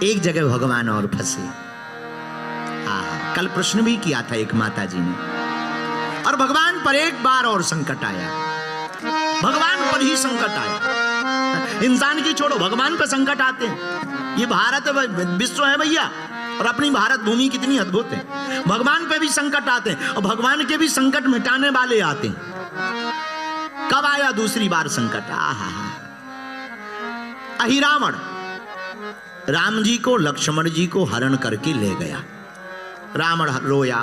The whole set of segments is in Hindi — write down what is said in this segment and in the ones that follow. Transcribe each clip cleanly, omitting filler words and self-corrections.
एक जगह भगवान और फंसे। कल प्रश्न भी किया था एक माता जी ने, और भगवान पर एक बार और संकट आया, भगवान पर ही संकट आया। इंसान की छोड़ो, भगवान पर संकट आते हैं। ये भारत विश्व है भैया, और अपनी भारत भूमि कितनी अद्भुत है। भगवान पे भी संकट आते हैं, और भगवान के भी संकट मिटाने वाले आते हैं। कब आया दूसरी बार संकट? अहिरावण राम जी को, लक्ष्मण जी को हरण करके ले गया। रावण रोया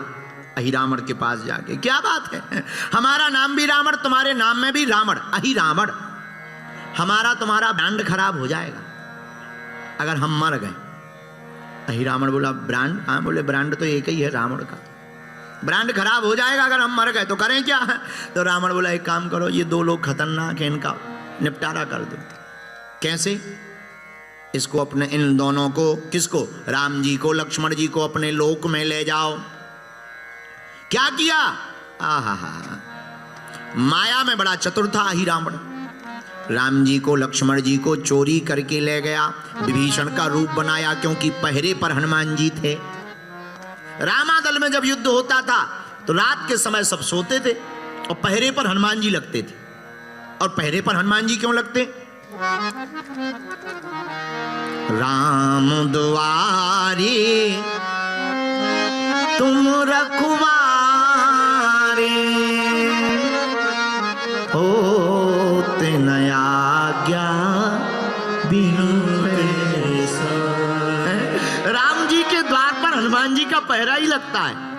अहिरावण के पास जाके, क्या बात है, हमारा नाम भी रावण, तुम्हारे नाम में भी रावण, अहिरावण, हमारा तुम्हारा ब्रांड खराब हो जाएगा अगर हम मर गए। अहिरावण बोला ब्रांड? हाँ, बोले ब्रांड तो एक ही है रावण का, ब्रांड खराब हो जाएगा अगर हम मर गए तो करें क्या? तो रावण बोला एक काम करो, ये दो लोग खतरनाक है, इनका निपटारा कर दो। कैसे? इसको अपने, इन दोनों को, किसको? राम जी को, लक्ष्मण जी को अपने लोक में ले जाओ। क्या किया? माया में बड़ा चतुर था अहिरावण। राम जी को, लक्ष्मण जी को चोरी करके ले गया, विभीषण का रूप बनाया, क्योंकि पहरे पर हनुमान जी थे। रामादल में जब युद्ध होता था तो रात के समय सब सोते थे और पहरे पर हनुमान जी लगते थे। और पहरे पर हनुमान जी क्यों लगते? राम दुआरे तुम रखवारे, होते न आज्ञा बिनु पैसा। राम जी के द्वार पर हनुमान जी का पहरा ही लगता है।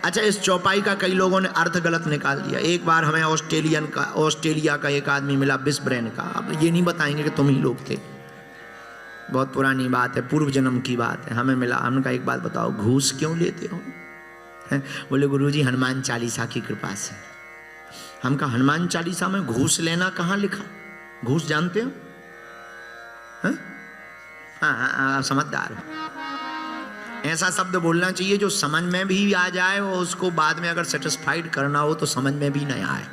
अच्छा, इस चौपाई का कई लोगों ने अर्थ गलत निकाल दिया। एक बार हमें ऑस्ट्रेलिया का एक आदमी मिला, बिस्ब्रेन का। अब ये नहीं बताएंगे कि तुम ही लोग थे, बहुत पुरानी बात है, पूर्व जन्म की बात है। हमें मिला, हमने कहा एक बात बताओ, घूस क्यों लेते हो? बोले गुरुजी हनुमान चालीसा की कृपा से। हम कहा हनुमान चालीसा में घूस लेना कहाँ लिखा? घूस जानते हो? हाँ, समझदार हो। ऐसा शब्द बोलना चाहिए जो समझ में भी आ जाए और उसको बाद में अगर सेटिस्फाइड करना हो तो समझ में भी नहीं आए।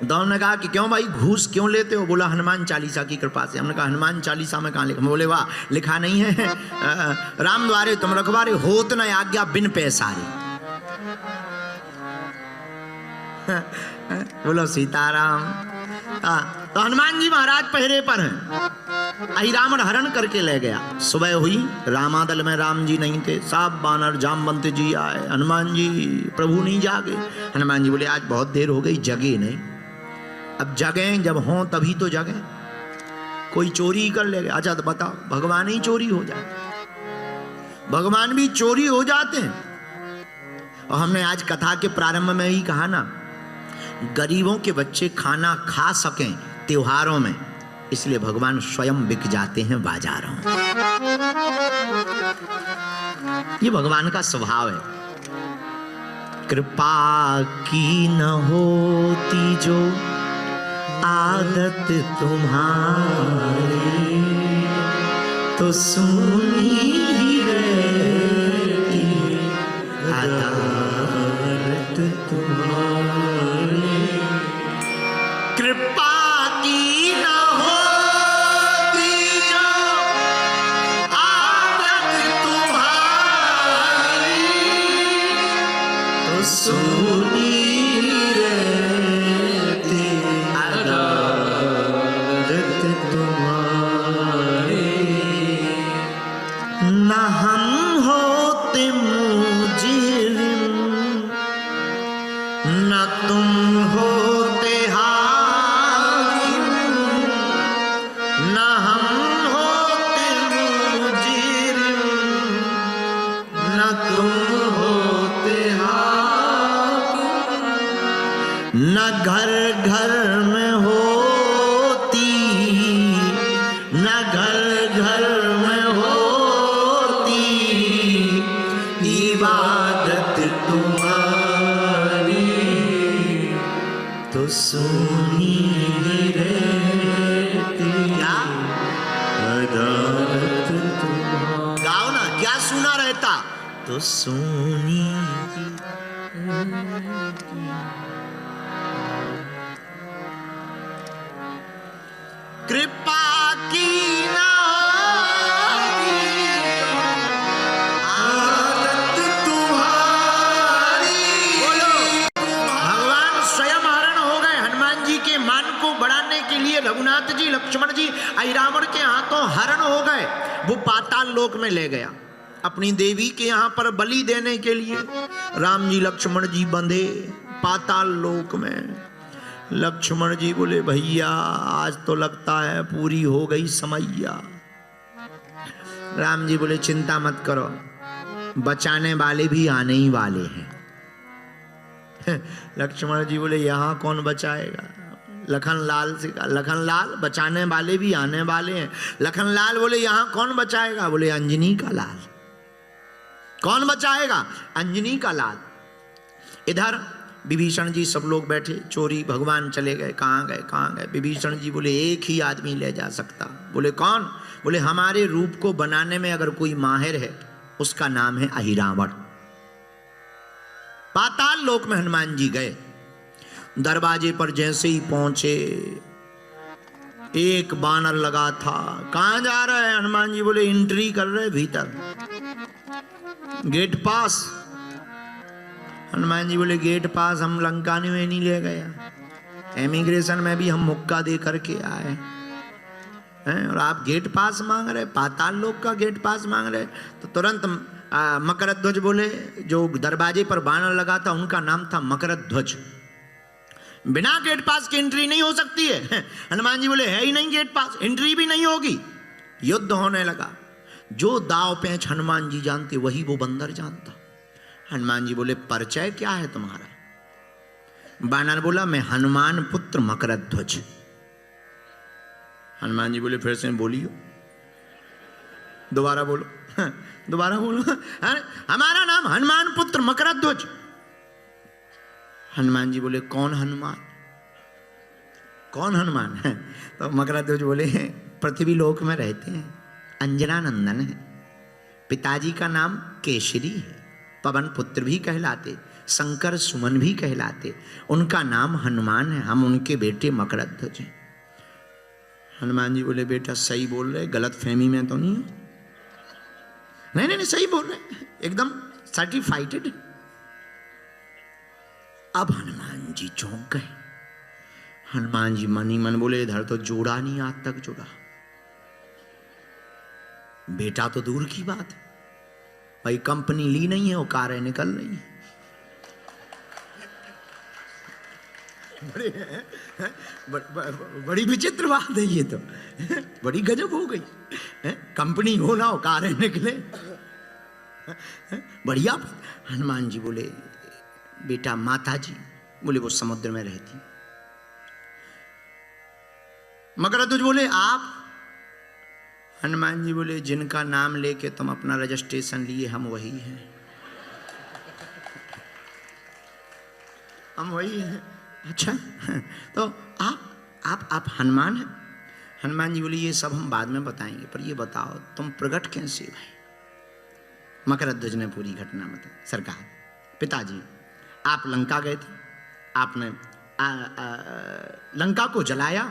दोनों ने कहा कि क्यों भाई घूस क्यों लेते हो? बोला हनुमान चालीसा की कृपा से। हमने कहा हनुमान चालीसा में कहाँ लिखा? बोले वाह, लिखा नहीं है, राम द्वारे तुम रखवारे, होत न आज्ञा बिन पैसारे। बोलो सीताराम। तो हनुमान जी महाराज पहरे पर हैं। अहिरावण हरण करके ले गया। सुबह हुई, रामादल में राम जी नहीं थे, सब बानर जामवंत जी आए। हनुमान जी प्रभु नहीं जागे। हनुमान जी बोले आज बहुत देर हो गई, जगे नहीं। अब जगे जब हों तभी तो जगे, कोई चोरी कर ले गया। अच्छा तो बताओ, भगवान ही चोरी हो जाए? भगवान भी चोरी हो जाते हैं। और हमने आज कथा के प्रारंभ में ही कहा ना, गरीबों के बच्चे खाना खा सकें त्योहारों में, इसलिए भगवान स्वयं बिक जाते हैं बाजारों में। ये भगवान का स्वभाव है। कृपा की न होती जो आदत तुम्हारी, तो सुनी रहती अदालत तुम्हारी। कृपा की न होती जो आदत तुम्हारी, तो सुनी रहती अदालत तुम्हारी। न हम होते मुजरिम, न तुम होते हाकिम, न हम होते मुजरिम, न तुम होते हाकिम। न घर घर में होती, न घर घर में होती इबादत तुम्हारी, तो सुनी रहती अदालत तुम्हारी। गाओ ना, क्या सुना रहता? तो सुनी। कृपा की ना अहिरावण के हाथों हरण हो गए, वो पाताल लोक में ले गया अपनी देवी के यहाँ पर बलि देने के लिए। राम जी लक्ष्मण जी बंधे पाताल लोक में। लक्ष्मण जी बोले भैया आज तो लगता है पूरी हो गई समैया। राम जी बोले चिंता मत करो, बचाने वाले भी आने ही वाले हैं। लक्ष्मण जी बोले यहाँ कौन बचाएगा? लखनलाल से कहा, लखनलाल बचाने वाले भी आने वाले हैं। लखनलाल बोले यहाँ कौन बचाएगा? बोले अंजनी का लाल। कौन बचाएगा? अंजनी का लाल। इधर विभीषण जी सब लोग बैठे, चोरी भगवान चले गए, कहाँ गए कहाँ गए? विभीषण जी बोले एक ही आदमी ले जा सकता। बोले कौन? बोले हमारे रूप को बनाने में अगर कोई माहिर है उसका नाम है अहिरावण। पाताल लोक में हनुमान जी गए, दरवाजे पर जैसे ही पहुंचे एक बानर लगा था। कहां जा रहे हैं? हनुमान जी बोले एंट्री कर रहे भीतर, गेट पास। हनुमान जी बोले गेट पास हम लंका में नहीं ले गया, इमिग्रेशन में भी हम मुक्का दे करके आए हैं और आप गेट पास मांग रहे, पाताल लोक का गेट पास मांग रहे। तो तुरंत मकरध्वज बोले, जो दरवाजे पर बानर लगा था उनका नाम था मकरध्वज, बिना गेट पास की एंट्री नहीं हो सकती है। हनुमान जी बोले है ही नहीं गेट पास, एंट्री भी नहीं होगी। युद्ध होने लगा। जो दाव पेंच हनुमान जी जानते वही वो बंदर जानता। हनुमान जी बोले परिचय क्या है तुम्हारा? बानर बोला मैं हनुमान पुत्र मकरध्वज। हनुमान जी बोले फिर से बोलियो, दोबारा बोलो, दोबारा बोलो। हमारा नाम हनुमान पुत्र मकरध्वज। हनुमान जी बोले कौन हनुमान? कौन हनुमान है? तो मकरध्वज बोले पृथ्वी लोक में रहते हैं, अंजना नंदन है, पिताजी का नाम केशरी है, पवन पुत्र भी कहलाते, शंकर सुमन भी कहलाते, उनका नाम हनुमान है, हम उनके बेटे मकरध्वज हैं। हनुमान जी बोले बेटा सही बोल रहे, गलत फहमी में तो नहीं? नहीं नहीं सही बोल रहे, एकदम सर्टिफाइड। अब हनुमान जी चौंक गए। हनुमान जी मन ही मन बोले इधर तो जोड़ा नहीं आज तक जुड़ा, बेटा तो दूर की बात है, भाई कंपनी ली नहीं है, वो कारें निकल रही है। बड़ी विचित्र बात है ये तो, बड़ी गजब हो गई। कंपनी हो ना हो कारें निकले, बढ़िया। हनुमान जी बोले बेटा माता जी? बोले वो समुद्र में रहती। मकरध्वज बोले आप? हनुमान जी बोले जिनका नाम लेके तुम अपना रजिस्ट्रेशन लिए हम वही हैं, हम वही हैं। अच्छा तो आप हनुमान हैं? हनुमान जी बोले ये सब हम बाद में बताएंगे, पर ये बताओ तुम प्रकट कैसे भाई? मकरध्वज ने पूरी घटना बताई। सरकार पिताजी आप लंका गए थे, आपने लंका को जलाया,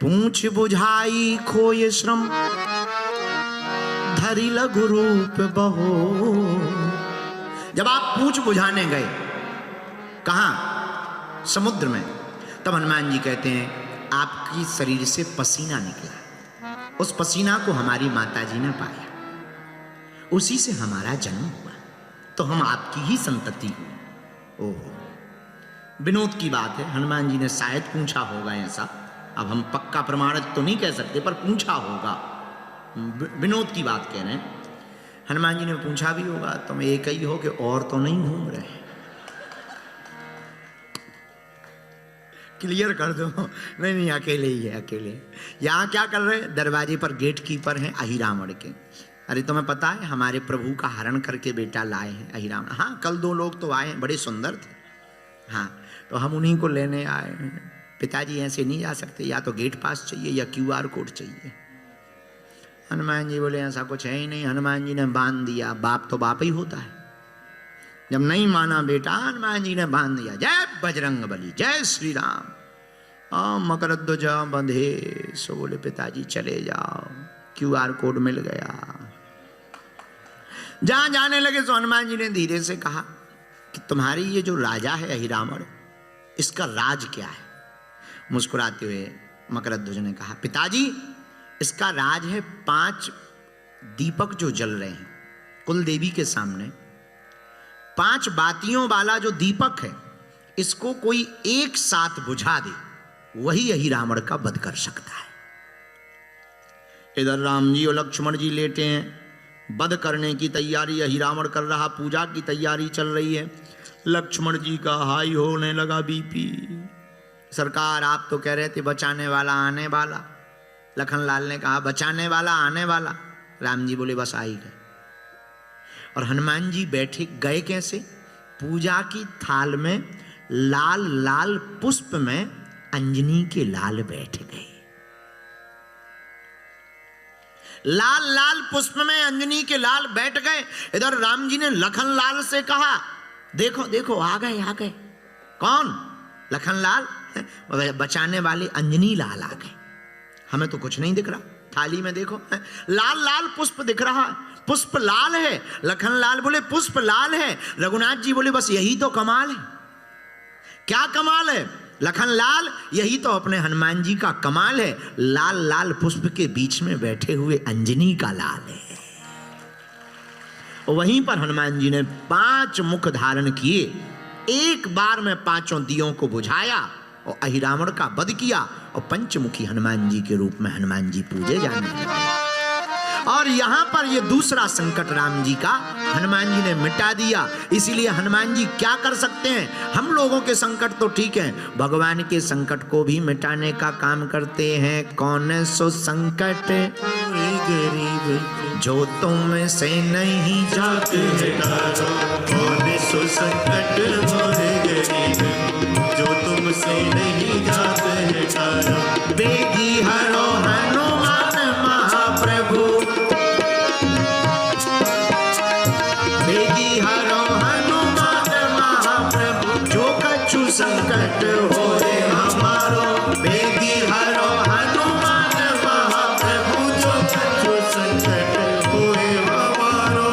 पूंछ बुझाई खोए श्रम, धरी लघु रूप बहो। जब आप पूंछ बुझाने गए कहां? समुद्र में, तब हनुमान जी कहते हैं आपकी शरीर से पसीना निकला, उस पसीना को हमारी माता जी ने पाया, उसी से हमारा जन्म हुआ, तो हम आपकी ही संतति हुई। ओहो विनोद की बात है, हनुमान जी ने शायद पूछा होगा ऐसा, अब हम पक्का प्रमाणित तो नहीं कह सकते, पर पूछा होगा, विनोद की बात कह रहे हैं। हनुमान जी ने पूछा भी होगा तुम एक ही हो कि और तो नहीं घूम रहे? क्लियर कर दो। नहीं नहीं अकेले ही है, अकेले। यहाँ क्या कर रहे हैं? दरवाजे पर गेट कीपर हैं अहिरावण के। अरे तुम्हें पता है हमारे प्रभु का हरण करके बेटा लाए हैं अहिरावण। हाँ कल 2 लोग तो आए हैं, बड़े सुंदर थे। हाँ तो हम उन्हीं को लेने आए हैं। पिताजी ऐसे नहीं जा सकते, या तो गेट पास चाहिए या QR कोड चाहिए। हनुमान जी बोले ऐसा कुछ है ही नहीं। हनुमान जी ने बांध दिया, बाप तो बाप ही होता है। जब नहीं माना बेटा, हनुमान जी ने बांध दिया, जय बजरंग बली, जय श्री राम। मकरध्वज बंधे सो बोले पिताजी चले जाओ, QR कोड मिल गया। जहां जाने लगे तो हनुमान जी ने धीरे से कहा कि तुम्हारी ये जो राजा है अहिरावण, इसका राज क्या है? मुस्कुराते हुए मकरध्वज ने कहा पिताजी इसका राज है 5 दीपक जो जल रहे हैं कुल देवी के सामने। 5 बातियों वाला जो दीपक है, इसको कोई एक साथ बुझा दे, वही अहिरावण का वध कर सकता है। इधर राम जी और लक्ष्मण जी लेटे हैं, वध करने की तैयारी अहिरावण कर रहा, पूजा की तैयारी चल रही है। लक्ष्मण जी का हाई होने लगा बीपी। सरकार आप तो कह रहे थे बचाने वाला आने वाला। लखनलाल ने कहा बचाने वाला आने वाला। राम जी बोले बस आ ही गए। और हनुमान जी बैठे गए कैसे? पूजा की थाल में लाल लाल पुष्प में अंजनी के लाल बैठ गए। लाल लाल पुष्प में अंजनी के लाल बैठ गए। इधर राम जी ने लखनलाल से कहा देखो देखो आ गए आ गए। कौन? लखनलाल, बचाने वाले अंजनी लाल आ गए। हमें तो कुछ नहीं दिख रहा, थाली में देखो लाल लाल पुष्प दिख रहा है, पुष्प लाल है। लखनलाल बोले पुष्प लाल है। रघुनाथ जी बोले बस यही तो कमाल है। क्या कमाल है लखनलाल? यही तो अपने हनुमान जी का कमाल है। लाल लाल पुष्प के बीच में बैठे हुए अंजनी का लाल है। वहीं पर हनुमान जी ने 5 मुख धारण किए, एक बार में 5 दियों को बुझाया और अहिरावण का वध किया। और पंचमुखी हनुमान जी के रूप में हनुमान जी पूजे जाने लगे। और यहां पर ये दूसरा संकट राम जी का हनुमान जी ने मिटा दिया। इसीलिए हनुमान जी क्या कर सकते हैं? हम लोगों के संकट तो ठीक है, भगवान के संकट को भी मिटाने का काम करते हैं। कौन सो संकट गरीब जो तुम से नहीं जाते, कौन सो संकट मोरे गरीब जो तुमसे नहीं जाते। बेगी हरो हनुमान महाप्रभु, बेगी हरो हनुमान महाप्रभु, जो कछु संकट होए हमारो। बेगी हरो हनुमान महाप्रभु, जो कछु संकट होए हमारो।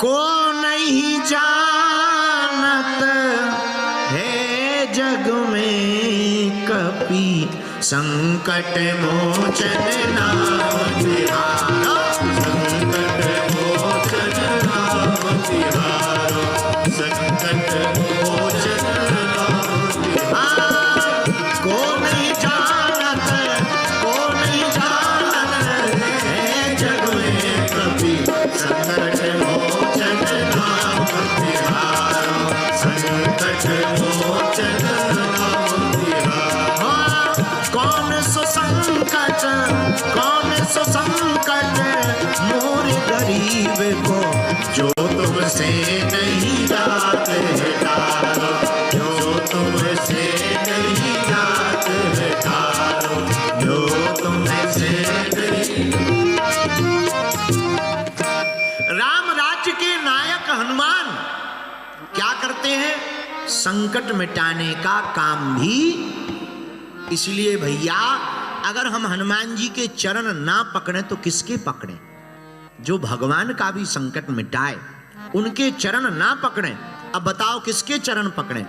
को नहीं जानत है जग में कपि, संकट मोचन नाम तिहारो। संकट मोचन नाम तिहारो, संकट मोचन नाम तिहारो। को नहीं जानत, को नहीं जानत है जग में कपि, संकट मोचन नाम तिहारो, संकट मोचन नाम तिहारो। कौन सो संकट, कौन सो संकट मोर गरीब को, जो तुमसे नहीं जाते टारो, जो तुमसे नहीं जाते टारो, जो तुमसे नहीं। राम राज्य के नायक हनुमान क्या करते हैं? संकट मिटाने का काम भी। इसलिए भैया अगर हम हनुमान जी के चरण ना पकड़े तो किसके पकड़े? जो भगवान का भी संकट मिटाए उनके चरण ना पकड़े। अब बताओ किसके चरण पकड़े?